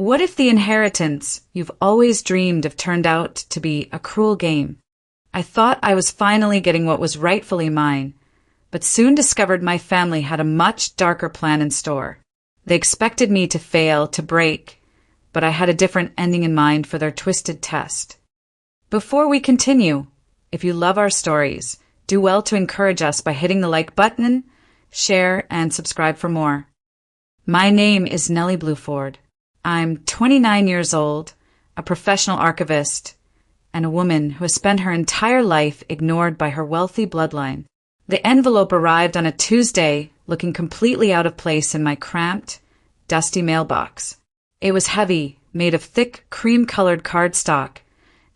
What if the inheritance you've always dreamed of turned out to be a cruel game? I thought I was finally getting what was rightfully mine, but soon discovered my family had a much darker plan in store. They expected me to fail, to break, but I had a different ending in mind for their twisted test. Before we continue, if you love our stories, do well to encourage us by hitting the like button, share, and subscribe for more. My name is Nellie Blueford. I'm 29 years old, a professional archivist, and a woman who has spent her entire life ignored by her wealthy bloodline. The envelope arrived on a Tuesday, looking completely out of place in my cramped, dusty mailbox. It was heavy, made of thick, cream-colored cardstock,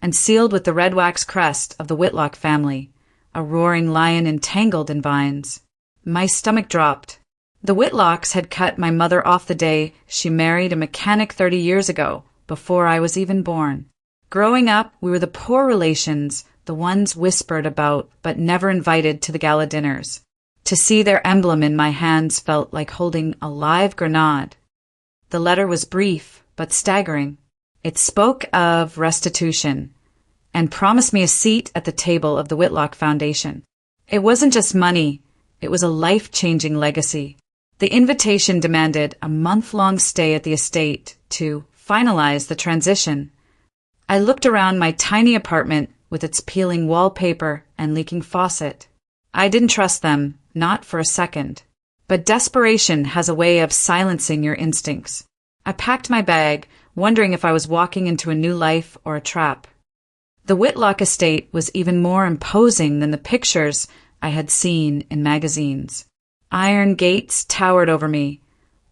and sealed with the red wax crest of the Whitlock family, a roaring lion entangled in vines. My stomach dropped. The Whitlocks had cut my mother off the day she married a mechanic 30 years ago, before I was even born. Growing up, we were the poor relations, the ones whispered about but never invited to the gala dinners. To see their emblem in my hands felt like holding a live grenade. The letter was brief but staggering. It spoke of restitution and promised me a seat at the table of the Whitlock Foundation. It wasn't just money, it was a life-changing legacy. The invitation demanded a month-long stay at the estate to finalize the transition. I looked around my tiny apartment with its peeling wallpaper and leaking faucet. I didn't trust them, not for a second. But desperation has a way of silencing your instincts. I packed my bag, wondering if I was walking into a new life or a trap. The Whitlock estate was even more imposing than the pictures I had seen in magazines. Iron gates towered over me,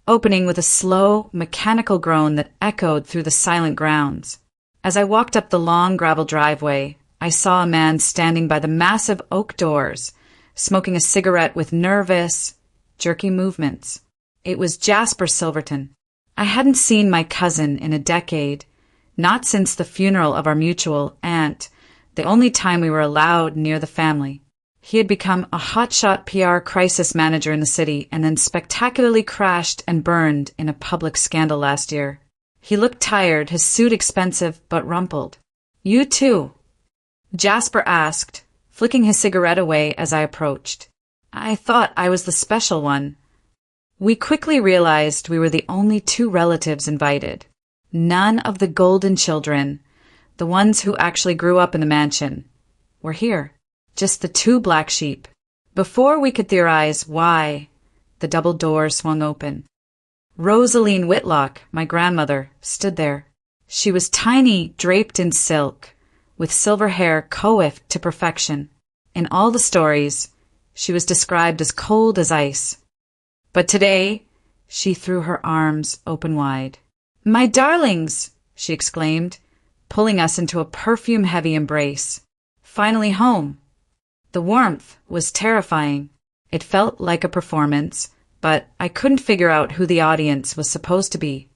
opening with a slow, mechanical groan that echoed through the silent grounds. As I walked up the long gravel driveway, I saw a man standing by the massive oak doors, smoking a cigarette with nervous, jerky movements. It was Jasper Silverton. I hadn't seen my cousin in a decade, not since the funeral of our mutual aunt, the only time we were allowed near the family. He had become a hotshot PR crisis manager in the city and then spectacularly crashed and burned in a public scandal last year. He looked tired, his suit expensive but rumpled. "You too?" Jasper asked, flicking his cigarette away as I approached. I thought I was the special one. We quickly realized we were the only two relatives invited. None of the golden children, the ones who actually grew up in the mansion, were here. Just the two black sheep. Before we could theorize why, the double doors swung open. Rosaline Whitlock, my grandmother, stood there. She was tiny, draped in silk, with silver hair coiffed to perfection. In all the stories, she was described as cold as ice. But today, she threw her arms open wide. "My darlings!" she exclaimed, pulling us into a perfume-heavy embrace. Finally home. The warmth was terrifying. It felt like a performance, but I couldn't figure out who the audience was supposed to be.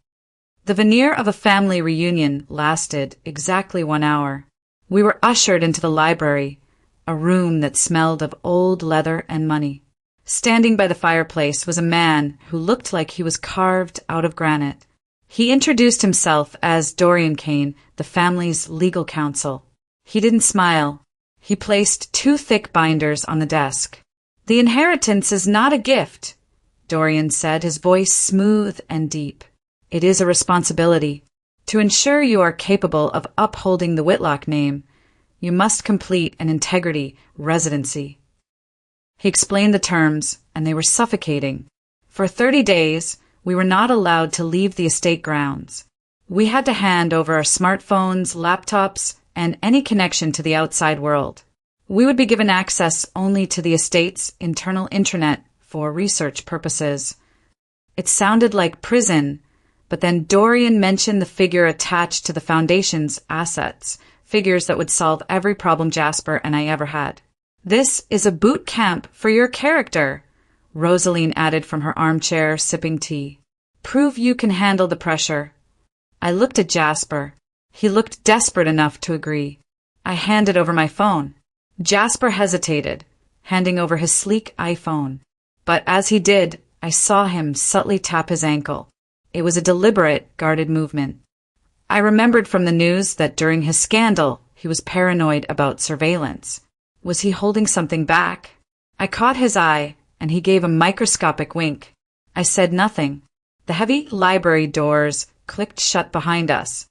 The veneer of a family reunion lasted exactly 1 hour. We were ushered into the library, a room that smelled of old leather and money. Standing by the fireplace was a man who looked like he was carved out of granite. He introduced himself as Dorian Kane, the family's legal counsel. He didn't smile. He placed 2 thick binders on the desk. "The inheritance is not a gift," Dorian said, his voice smooth and deep. "It is a responsibility. To ensure you are capable of upholding the Whitlock name, you must complete an integrity residency." He explained the terms, and they were suffocating. For 30 days, we were not allowed to leave the estate grounds. We had to hand over our smartphones, laptops, and any connection to the outside world. We would be given access only to the estate's internal intranet for research purposes. It sounded like prison, but then Dorian mentioned the figure attached to the foundation's assets, figures that would solve every problem Jasper and I ever had. "This is a boot camp for your character," Rosaline added from her armchair, sipping tea. "Prove you can handle the pressure." I looked at Jasper. He looked desperate enough to agree. I handed over my phone. Jasper hesitated, handing over his sleek iPhone. But as he did, I saw him subtly tap his ankle. It was a deliberate, guarded movement. I remembered from the news that during his scandal, he was paranoid about surveillance. Was he holding something back? I caught his eye, and he gave a microscopic wink. I said nothing. The heavy library doors clicked shut behind us.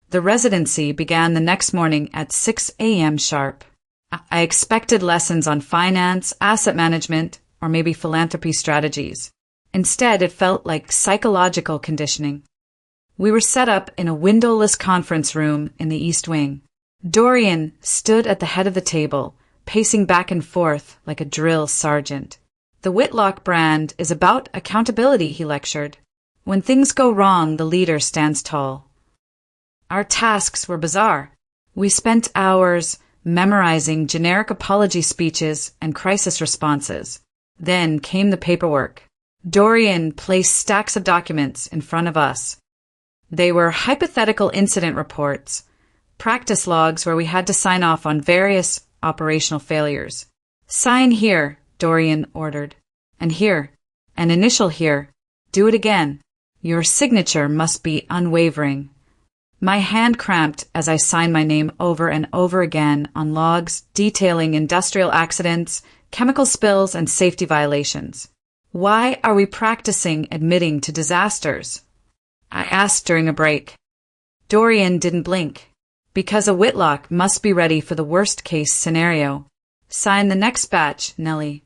The residency began the next morning at 6 a.m. sharp. I expected lessons on finance, asset management, or maybe philanthropy strategies. Instead, it felt like psychological conditioning. We were set up in a windowless conference room in the East Wing. Dorian stood at the head of the table, pacing back and forth like a drill sergeant. The Whitlock brand is about accountability, he lectured. When things go wrong, the leader stands tall. Our tasks were bizarre. We spent hours memorizing generic apology speeches and crisis responses. Then came the paperwork. Dorian placed stacks of documents in front of us. They were hypothetical incident reports, practice logs where we had to sign off on various operational failures. Sign here, Dorian ordered. And here. An initial here. Do it again. Your signature must be unwavering. My hand cramped as I signed my name over and over again on logs detailing industrial accidents, chemical spills, and safety violations. Why are we practicing admitting to disasters? I asked during a break. Dorian didn't blink. Because a Whitlock must be ready for the worst-case scenario. Sign the next batch, Nellie.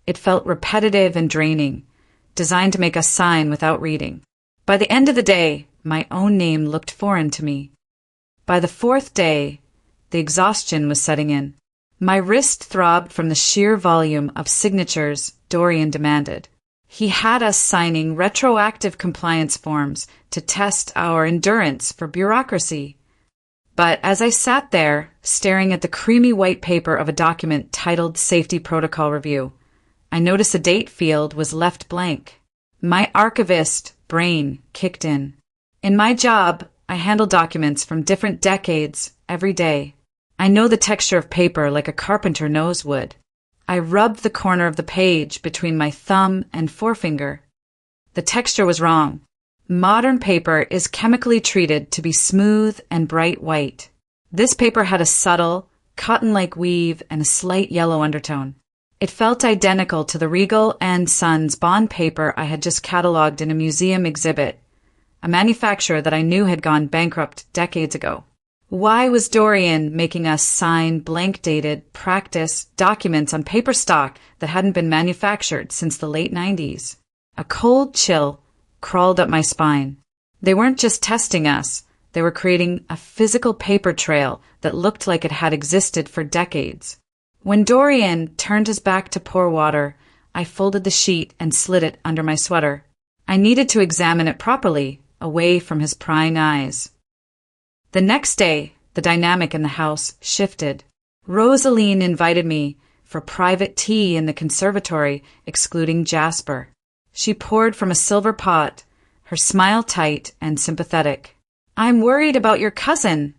It felt repetitive and draining, designed to make us sign without reading. By the end of the day, my own name looked foreign to me. By the fourth day, the exhaustion was setting in. My wrist throbbed from the sheer volume of signatures Dorian demanded. He had us signing retroactive compliance forms to test our endurance for bureaucracy. But as I sat there, staring at the creamy white paper of a document titled Safety Protocol Review, I noticed the date field was left blank. My archivist brain kicked in. In my job, I handle documents from different decades every day. I know the texture of paper like a carpenter knows wood. I rubbed the corner of the page between my thumb and forefinger. The texture was wrong. Modern paper is chemically treated to be smooth and bright white. This paper had a subtle, cotton-like weave and a slight yellow undertone. It felt identical to the Regal and Sons bond paper I had just catalogued in a museum exhibit, a manufacturer that I knew had gone bankrupt decades ago. Why was Dorian making us sign blank-dated practice documents on paper stock that hadn't been manufactured since the late 90s? A cold chill crawled up my spine. They weren't just testing us, they were creating a physical paper trail that looked like it had existed for decades. When Dorian turned his back to pour water, I folded the sheet and slid it under my sweater. I needed to examine it properly, away from his prying eyes. The next day, the dynamic in the house shifted. Rosaline invited me for private tea in the conservatory, excluding Jasper. She poured from a silver pot, her smile tight and sympathetic. "I'm worried about your cousin,"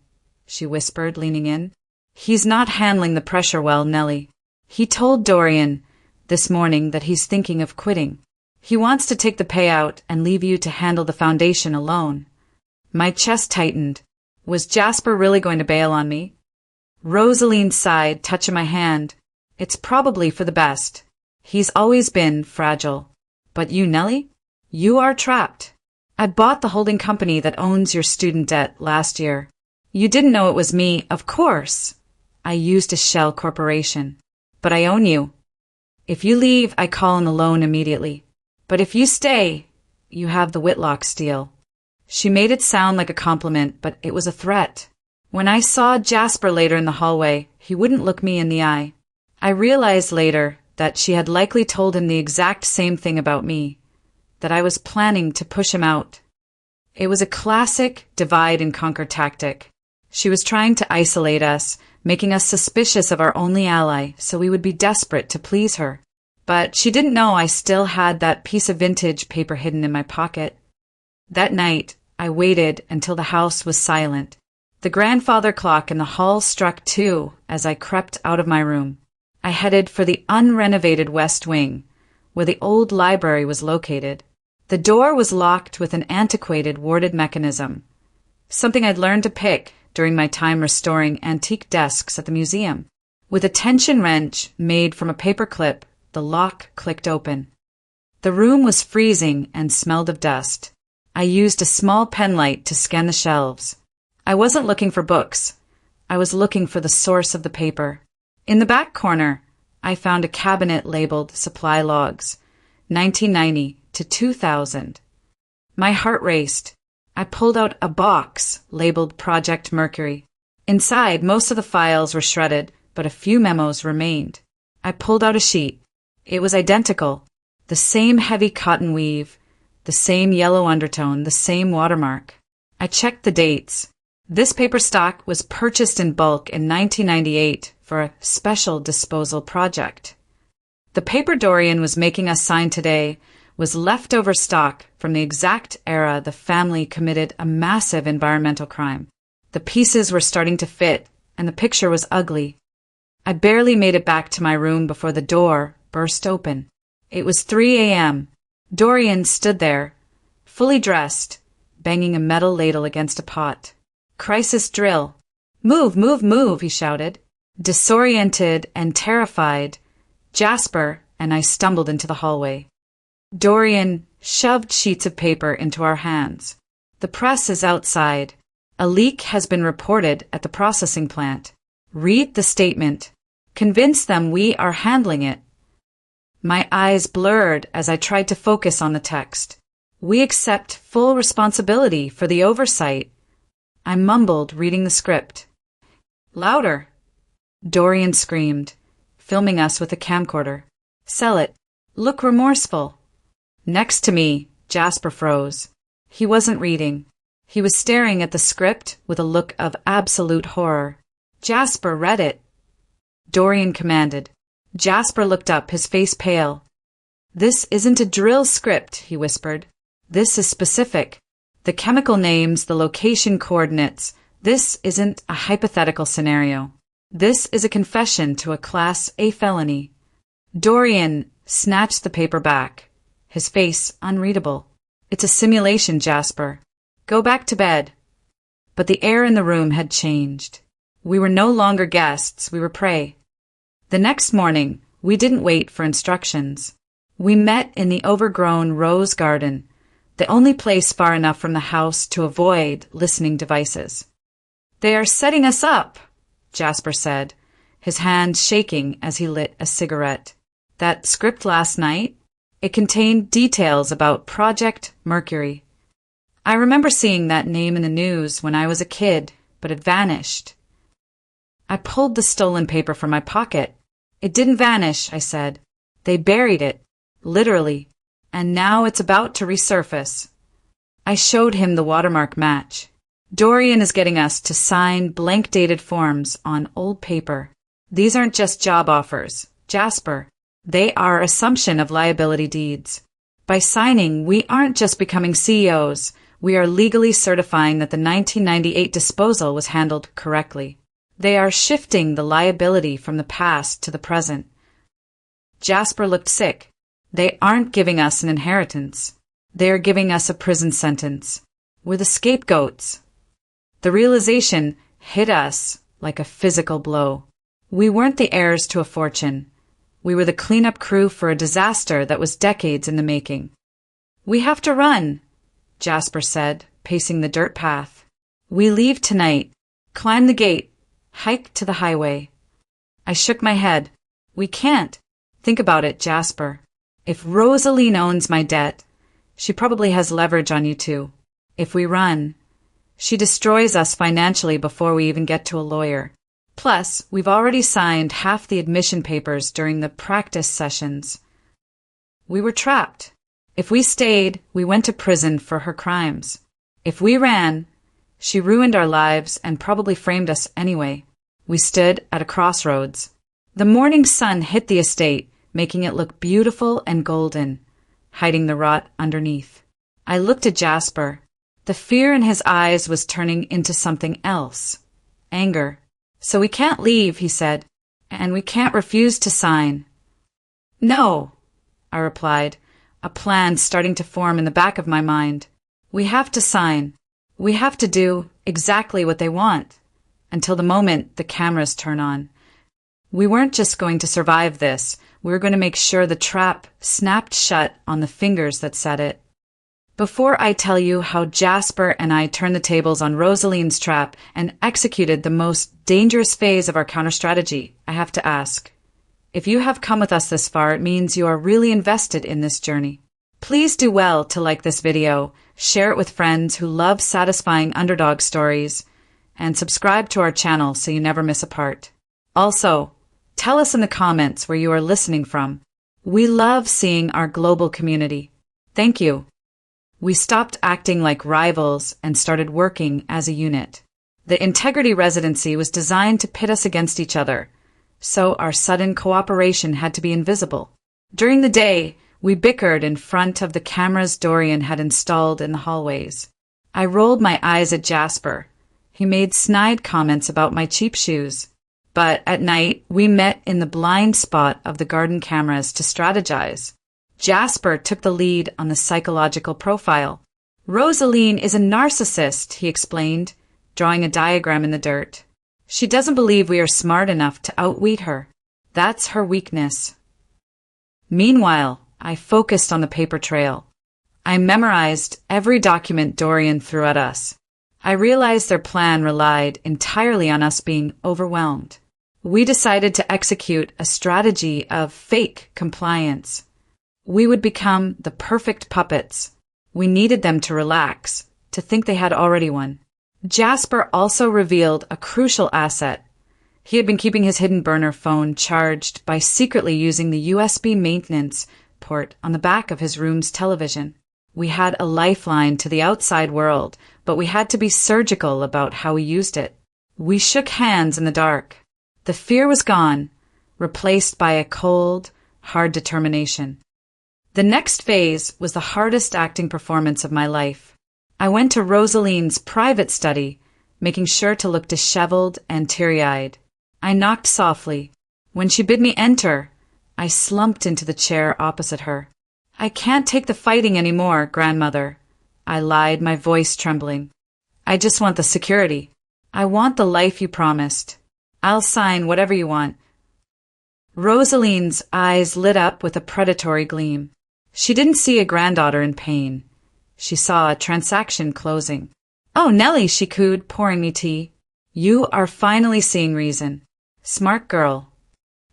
she whispered, leaning in. "He's not handling the pressure well, Nellie. He told Dorian this morning that he's thinking of quitting. He wants to take the payout and leave you to handle the foundation alone." My chest tightened. Was Jasper really going to bail on me? Rosaline sighed, touching my hand. "It's probably for the best. He's always been fragile. But you, Nellie? You are trapped. I bought the holding company that owns your student debt last year. You didn't know it was me, of course. I used a shell corporation. But I own you. If you leave, I call in the loan immediately. But if you stay, you have the Whitlocks deal." She made it sound like a compliment, but it was a threat. When I saw Jasper later in the hallway, he wouldn't look me in the eye. I realized later that she had likely told him the exact same thing about me, that I was planning to push him out. It was a classic divide-and-conquer tactic. She was trying to isolate us, making us suspicious of our only ally so we would be desperate to please her. But she didn't know I still had that piece of vintage paper hidden in my pocket. That night, I waited until the house was silent. The grandfather clock in the hall struck 2 as I crept out of my room. I headed for the unrenovated West Wing, where the old library was located. The door was locked with an antiquated warded mechanism, something I'd learned to pick during my time restoring antique desks at the museum. With a tension wrench made from a paper clip, the lock clicked open. The room was freezing and smelled of dust. I used a small penlight to scan the shelves. I wasn't looking for books. I was looking for the source of the paper. In the back corner, I found a cabinet labeled Supply Logs, 1990 to 2000. My heart raced. I pulled out a box labeled Project Mercury. Inside, most of the files were shredded, but a few memos remained. I pulled out a sheet. It was identical. The same heavy cotton weave, the same yellow undertone, the same watermark. I checked the dates. This paper stock was purchased in bulk in 1998 for a special disposal project. The paper Dorian was making us sign today was leftover stock from the exact era the family committed a massive environmental crime. The pieces were starting to fit, and the picture was ugly. I barely made it back to my room before the door burst open. It was 3 a.m. Dorian stood there, fully dressed, banging a metal ladle against a pot. "Crisis drill. Move, move, move," he shouted. Disoriented and terrified, Jasper and I stumbled into the hallway. Dorian shoved sheets of paper into our hands. "The press is outside. A leak has been reported at the processing plant. Read the statement. Convince them we are handling it." My eyes blurred as I tried to focus on the text. "We accept full responsibility for the oversight." I mumbled, reading the script. "Louder!" Dorian screamed, filming us with a camcorder. "Sell it. Look remorseful." Next to me, Jasper froze. He wasn't reading. He was staring at the script with a look of absolute horror. Jasper read it. Dorian commanded. Jasper looked up, his face pale. "This isn't a drill script," he whispered. "This is specific. The chemical names, the location coordinates. This isn't a hypothetical scenario. This is a confession to a Class A felony." Dorian snatched the paper back, his face unreadable. "It's a simulation, Jasper. Go back to bed." But the air in the room had changed. We were no longer guests, we were prey. The next morning, we didn't wait for instructions. We met in the overgrown rose garden, the only place far enough from the house to avoid listening devices. "They are setting us up," Jasper said, his hand shaking as he lit a cigarette. "That script last night? It contained details about Project Mercury. I remember seeing that name in the news when I was a kid, but it vanished." I pulled the stolen paper from my pocket. "It didn't vanish," I said. "They buried it, literally, and now it's about to resurface." I showed him the watermark match. "Dorian is getting us to sign blank-dated forms on old paper. These aren't just job offers, Jasper. They are assumption of liability deeds. By signing, we aren't just becoming CEOs, we are legally certifying that the 1998 disposal was handled correctly. They are shifting the liability from the past to the present." Jasper looked sick. "They aren't giving us an inheritance. They are giving us a prison sentence. We're the scapegoats." The realization hit us like a physical blow. We weren't the heirs to a fortune. We were the cleanup crew for a disaster that was decades in the making. "We have to run," Jasper said, pacing the dirt path. "We leave tonight. Climb the gate. Hike to the highway." I shook my head. "We can't. Think about it, Jasper. If Rosaline owns my debt, she probably has leverage on you too. If we run, she destroys us financially before we even get to a lawyer. Plus, we've already signed half the admission papers during the practice sessions. We were trapped. If we stayed, we went to prison for her crimes. If we ran, she ruined our lives and probably framed us anyway." We stood at a crossroads. The morning sun hit the estate, making it look beautiful and golden, hiding the rot underneath. I looked at Jasper. The fear in his eyes was turning into something else. Anger. "So we can't leave," he said, "and we can't refuse to sign." "No," I replied. a plan starting to form in the back of my mind. We have to sign. We have to do exactly what they want, until the moment the cameras turn on. We weren't just going to survive this, we were going to make sure the trap snapped shut on the fingers that set it. Before I tell you how Jasper and I turned the tables on Rosaline's trap and executed the most dangerous phase of our counter-strategy, I have to ask, if you have come with us this far, it means you are really invested in this journey. Please do well to like this video, share it with friends who love satisfying underdog stories, and subscribe to our channel so you never miss a part. Also, tell us in the comments where you are listening from. We love seeing our global community. Thank you. We stopped acting like rivals and started working as a unit. The Integrity Residency was designed to pit us against each other, so our sudden cooperation had to be invisible. During the day, we bickered in front of the cameras Dorian had installed in the hallways. I rolled my eyes at Jasper. He made snide comments about my cheap shoes. But at night, we met in the blind spot of the garden cameras to strategize. Jasper took the lead on the psychological profile. Rosaline is a narcissist, he explained, drawing a diagram in the dirt. She doesn't believe we are smart enough to outwit her. That's her weakness. Meanwhile, I focused on the paper trail. I memorized every document Dorian threw at us. I realized their plan relied entirely on us being overwhelmed. We decided to execute a strategy of fake compliance. We would become the perfect puppets. We needed them to relax, to think they had already won. Jasper also revealed a crucial asset. He had been keeping his hidden burner phone charged by secretly using the USB maintenance port on the back of his room's television. We had a lifeline to the outside world, but we had to be surgical about how we used it. We shook hands in the dark. The fear was gone, replaced by a cold, hard determination. The next phase was the hardest acting performance of my life. I went to Rosaline's private study, making sure to look disheveled and teary-eyed. I knocked softly. When she bid me enter, I slumped into the chair opposite her. I can't take the fighting anymore, grandmother. I lied, my voice trembling. I just want the security. I want the life you promised. I'll sign whatever you want. Rosaline's eyes lit up with a predatory gleam. She didn't see a granddaughter in pain. She saw a transaction closing. Oh, Nellie, she cooed, pouring me tea. You are finally seeing reason. Smart girl.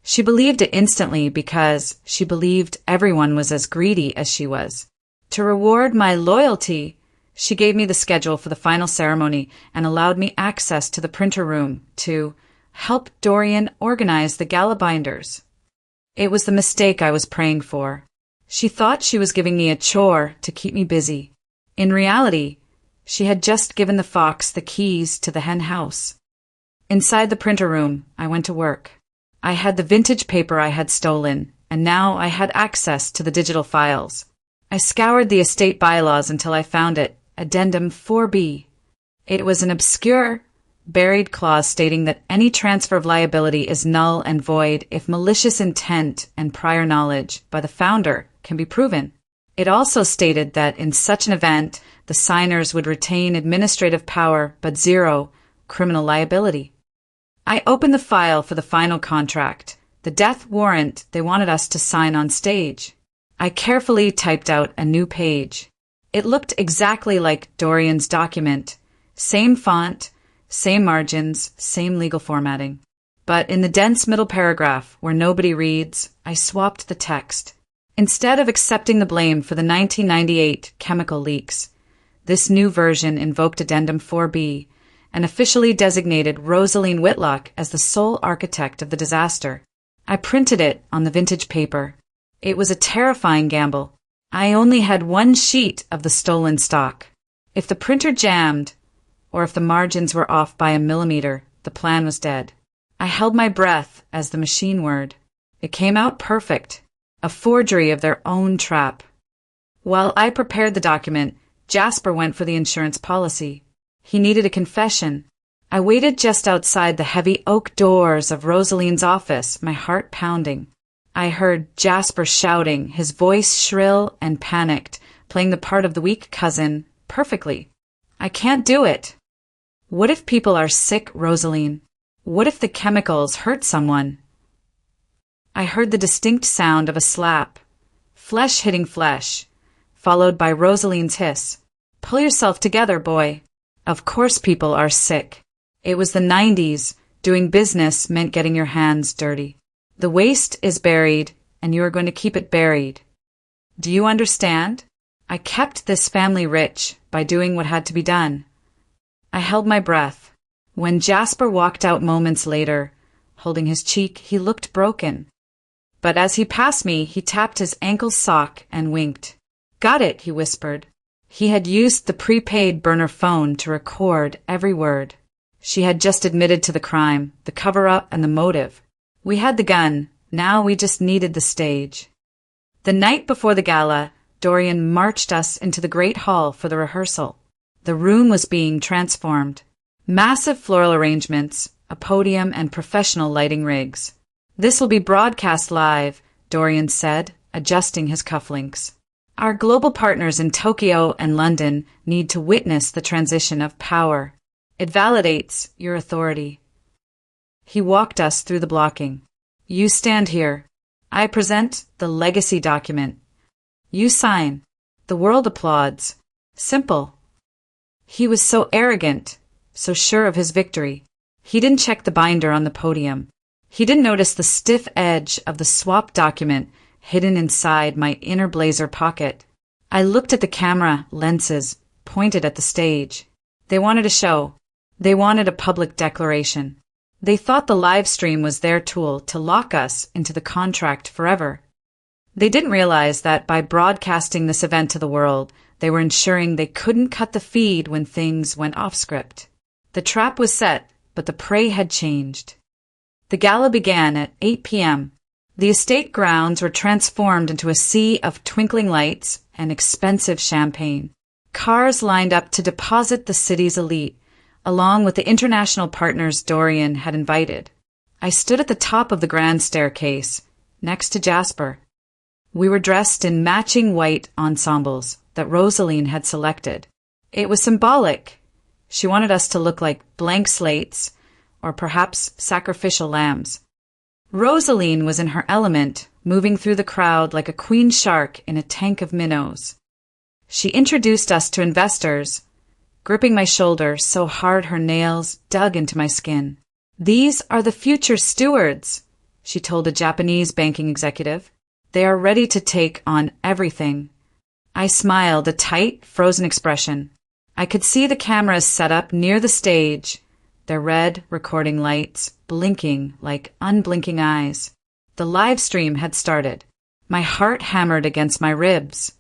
She believed it instantly because she believed everyone was as greedy as she was. To reward my loyalty, she gave me the schedule for the final ceremony and allowed me access to the printer room to help Dorian organize the gala binders. It was the mistake I was praying for. She thought she was giving me a chore to keep me busy. In reality, she had just given the fox the keys to the hen house. Inside the printer room, I went to work. I had the vintage paper I had stolen, and now I had access to the digital files. I scoured the estate bylaws until I found it, Addendum 4B. It was an obscure, buried clause stating that any transfer of liability is null and void if malicious intent and prior knowledge by the founder can be proven. It also stated that in such an event, the signers would retain administrative power but zero criminal liability. I opened the file for the final contract, the death warrant they wanted us to sign on stage. I carefully typed out a new page. It looked exactly like Dorian's document. Same font, same margins, same legal formatting. But in the dense middle paragraph, where nobody reads, I swapped the text. Instead of accepting the blame for the 1998 chemical leaks, this new version invoked Addendum 4B and officially designated Rosaline Whitlock as the sole architect of the disaster. I printed it on the vintage paper. It was a terrifying gamble. I only had one sheet of the stolen stock. If the printer jammed, or if the margins were off by a millimeter, the plan was dead. I held my breath as the machine whirred. It came out perfect, a forgery of their own trap. While I prepared the document, Jasper went for the insurance policy. He needed a confession. I waited just outside the heavy oak doors of Rosaline's office, my heart pounding. I heard Jasper shouting, his voice shrill and panicked, playing the part of the weak cousin perfectly. I can't do it. What if people are sick, Rosaline? What if the chemicals hurt someone? I heard the distinct sound of a slap, flesh hitting flesh, followed by Rosaline's hiss. Pull yourself together, boy. Of course people are sick. It was the 90s. Doing business meant getting your hands dirty. The waste is buried, and you are going to keep it buried. Do you understand? I kept this family rich by doing what had to be done. I held my breath. When Jasper walked out moments later, holding his cheek, he looked broken. But as he passed me, he tapped his ankle sock and winked. Got it, he whispered. He had used the prepaid burner phone to record every word. She had just admitted to the crime, the cover-up, and the motive. We had the gun. Now we just needed the stage. The night before the gala, Dorian marched us into the great hall for the rehearsal. The room was being transformed. Massive floral arrangements, a podium, and professional lighting rigs. This will be broadcast live, Dorian said, adjusting his cufflinks. Our global partners in Tokyo and London need to witness the transition of power. It validates your authority. He walked us through the blocking. You stand here. I present the legacy document. You sign. The world applauds. Simple. He was so arrogant, so sure of his victory. He didn't check the binder on the podium. He didn't notice the stiff edge of the swap document hidden inside my inner blazer pocket. I looked at the camera lenses pointed at the stage. They wanted a show. They wanted a public declaration. They thought the live stream was their tool to lock us into the contract forever. They didn't realize that by broadcasting this event to the world, they were ensuring they couldn't cut the feed when things went off script. The trap was set, but the prey had changed. The gala began at 8 p.m. The estate grounds were transformed into a sea of twinkling lights and expensive champagne. Cars lined up to deposit the city's elite, along with the international partners Dorian had invited. I stood at the top of the grand staircase, next to Jasper. We were dressed in matching white ensembles that Rosaline had selected. It was symbolic. She wanted us to look like blank slates, or perhaps sacrificial lambs. Rosaline was in her element, moving through the crowd like a queen shark in a tank of minnows. She introduced us to investors, gripping my shoulder so hard her nails dug into my skin. These are the future stewards, she told a Japanese banking executive. They are ready to take on everything. I smiled, a tight, frozen expression. I could see the cameras set up near the stage, their red recording lights blinking like unblinking eyes. The live stream had started. My heart hammered against my ribs,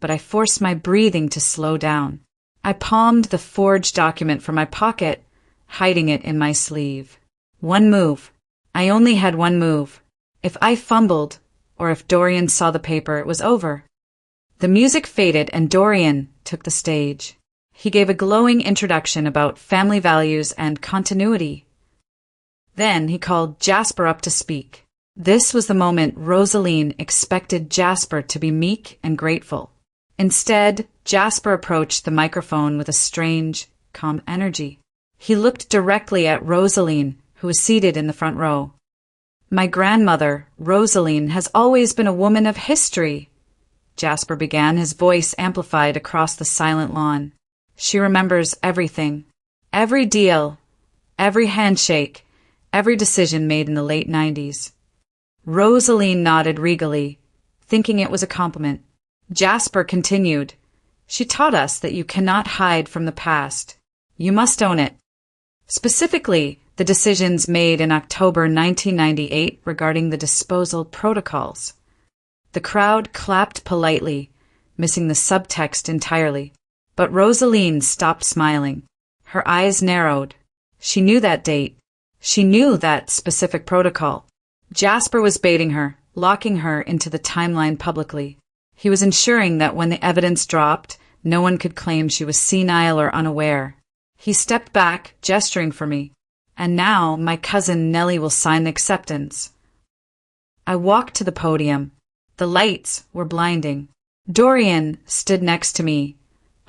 but I forced my breathing to slow down. I palmed the forged document from my pocket, hiding it in my sleeve. One move. I only had one move. If I fumbled, or if Dorian saw the paper, it was over. The music faded and Dorian took the stage. He gave a glowing introduction about family values and continuity. Then he called Jasper up to speak. This was the moment Rosaline expected Jasper to be meek and grateful. Instead, Jasper approached the microphone with a strange, calm energy. He looked directly at Rosaline, who was seated in the front row. My grandmother, Rosaline, has always been a woman of history, Jasper began, his voice amplified across the silent lawn. She remembers everything. Every deal, every handshake, every decision made in the late 90s. Rosaline nodded regally, thinking it was a compliment. Jasper continued, She taught us that you cannot hide from the past. You must own it. Specifically, the decisions made in October 1998 regarding the disposal protocols. The crowd clapped politely, missing the subtext entirely. But Rosaline stopped smiling. Her eyes narrowed. She knew that date. She knew that specific protocol. Jasper was baiting her, locking her into the timeline publicly. He was ensuring that when the evidence dropped, no one could claim she was senile or unaware. He stepped back, gesturing for me. And now my cousin Nellie will sign the acceptance. I walked to the podium. The lights were blinding. Dorian stood next to me,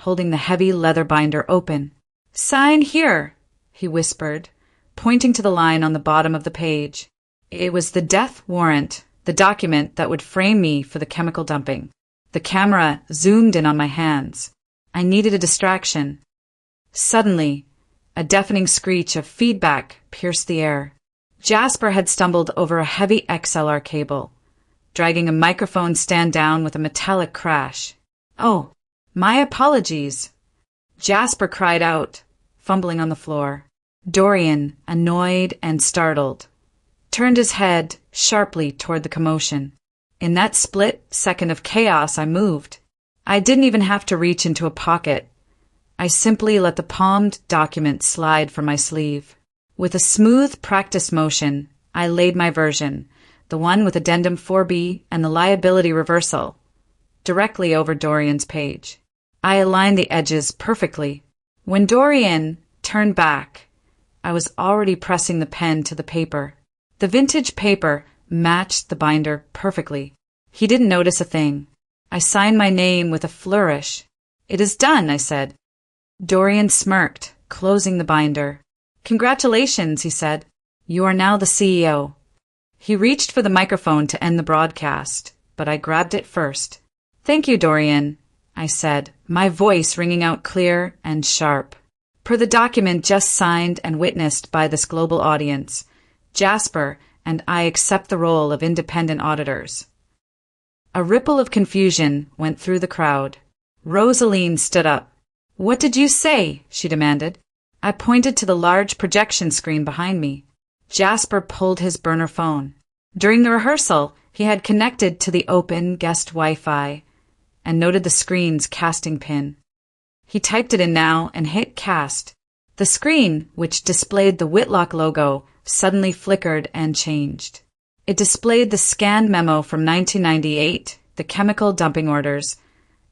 holding the heavy leather binder open. "Sign here," he whispered, pointing to the line on the bottom of the page. It was the death warrant, the document that would frame me for the chemical dumping. The camera zoomed in on my hands. I needed a distraction. Suddenly, a deafening screech of feedback pierced the air. Jasper had stumbled over a heavy XLR cable, dragging a microphone stand down with a metallic crash. "Oh, my apologies," Jasper cried out, fumbling on the floor. Dorian, annoyed and startled, turned his head sharply toward the commotion. In that split second of chaos, I moved. I didn't even have to reach into a pocket. I simply let the palmed document slide from my sleeve. With a smooth practice motion, I laid my version, the one with Addendum 4B and the liability reversal, directly over Dorian's page. I aligned the edges perfectly. When Dorian turned back, I was already pressing the pen to the paper. The vintage paper matched the binder perfectly. He didn't notice a thing. I signed my name with a flourish. "It is done," I said. Dorian smirked, closing the binder. "Congratulations," he said. "You are now the CEO." He reached for the microphone to end the broadcast, but I grabbed it first. "Thank you, Dorian," I said, my voice ringing out clear and sharp. Per the document just signed and witnessed by this global audience, Jasper and I accept the role of independent auditors. A ripple of confusion went through the crowd. Rosaline stood up. "What did you say?" she demanded. I pointed to the large projection screen behind me. Jasper pulled his burner phone. During the rehearsal, he had connected to the open guest Wi-Fi and noted the screen's casting pin. He typed it in now and hit cast. The screen, which displayed the Whitlock logo, suddenly flickered and changed. It displayed the scanned memo from 1998, the chemical dumping orders,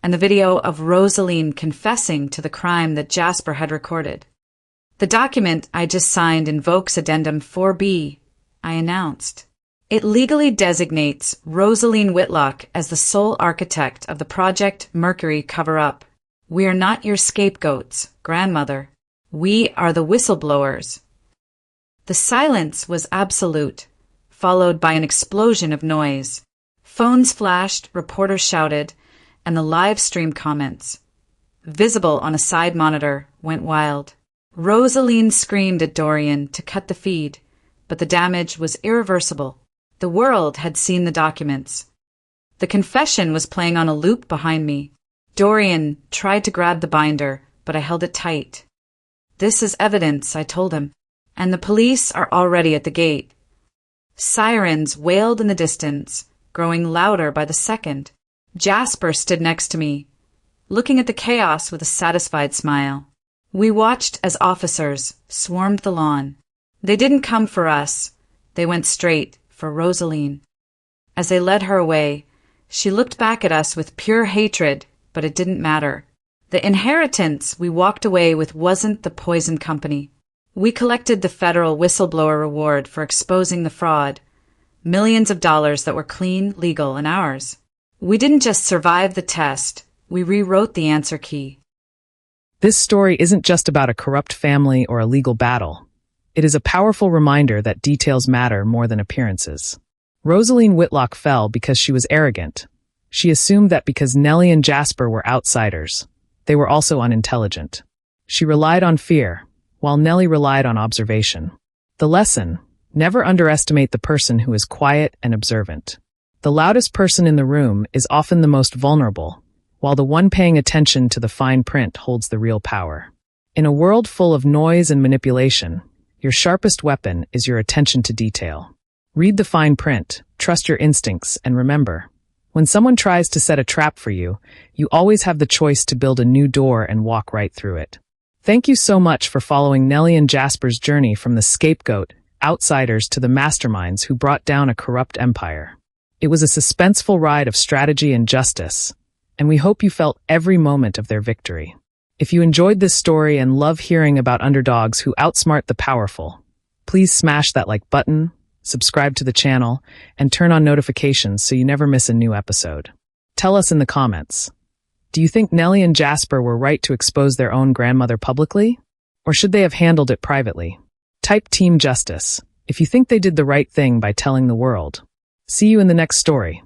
and the video of Rosaline confessing to the crime that Jasper had recorded. "The document I just signed invokes Addendum 4B, I announced. "It legally designates Rosaline Whitlock as the sole architect of the Project Mercury cover-up. We are not your scapegoats, grandmother. We are the whistleblowers." The silence was absolute, followed by an explosion of noise. Phones flashed, reporters shouted, and the live stream comments, visible on a side monitor, went wild. Rosaline screamed at Dorian to cut the feed, but the damage was irreversible. The world had seen the documents. The confession was playing on a loop behind me. Dorian tried to grab the binder, but I held it tight. "This is evidence," I told him, "and the police are already at the gate." Sirens wailed in the distance, growing louder by the second. Jasper stood next to me, looking at the chaos with a satisfied smile. We watched as officers swarmed the lawn. They didn't come for us. They went straight for Rosaline. As they led her away, she looked back at us with pure hatred, but it didn't matter. The inheritance we walked away with wasn't the poison company. We collected the federal whistleblower reward for exposing the fraud, millions of dollars that were clean, legal, and ours. We didn't just survive the test, we rewrote the answer key. This story isn't just about a corrupt family or a legal battle. It is a powerful reminder that details matter more than appearances. Rosaline Whitlock fell because she was arrogant. She assumed that because Nellie and Jasper were outsiders, they were also unintelligent. She relied on fear, while Nellie relied on observation. The lesson: never underestimate the person who is quiet and observant. The loudest person in the room is often the most vulnerable, while the one paying attention to the fine print holds the real power. In a world full of noise and manipulation, your sharpest weapon is your attention to detail. Read the fine print, trust your instincts, and remember, when someone tries to set a trap for you, you always have the choice to build a new door and walk right through it. Thank you so much for following Nellie and Jasper's journey from the scapegoat, outsiders to the masterminds who brought down a corrupt empire. It was a suspenseful ride of strategy and justice, and we hope you felt every moment of their victory. If you enjoyed this story and love hearing about underdogs who outsmart the powerful, please smash that like button, subscribe to the channel, and turn on notifications so you never miss a new episode. Tell us in the comments. Do you think Nellie and Jasper were right to expose their own grandmother publicly? Or should they have handled it privately? Type Team Justice if you think they did the right thing by telling the world. See you in the next story.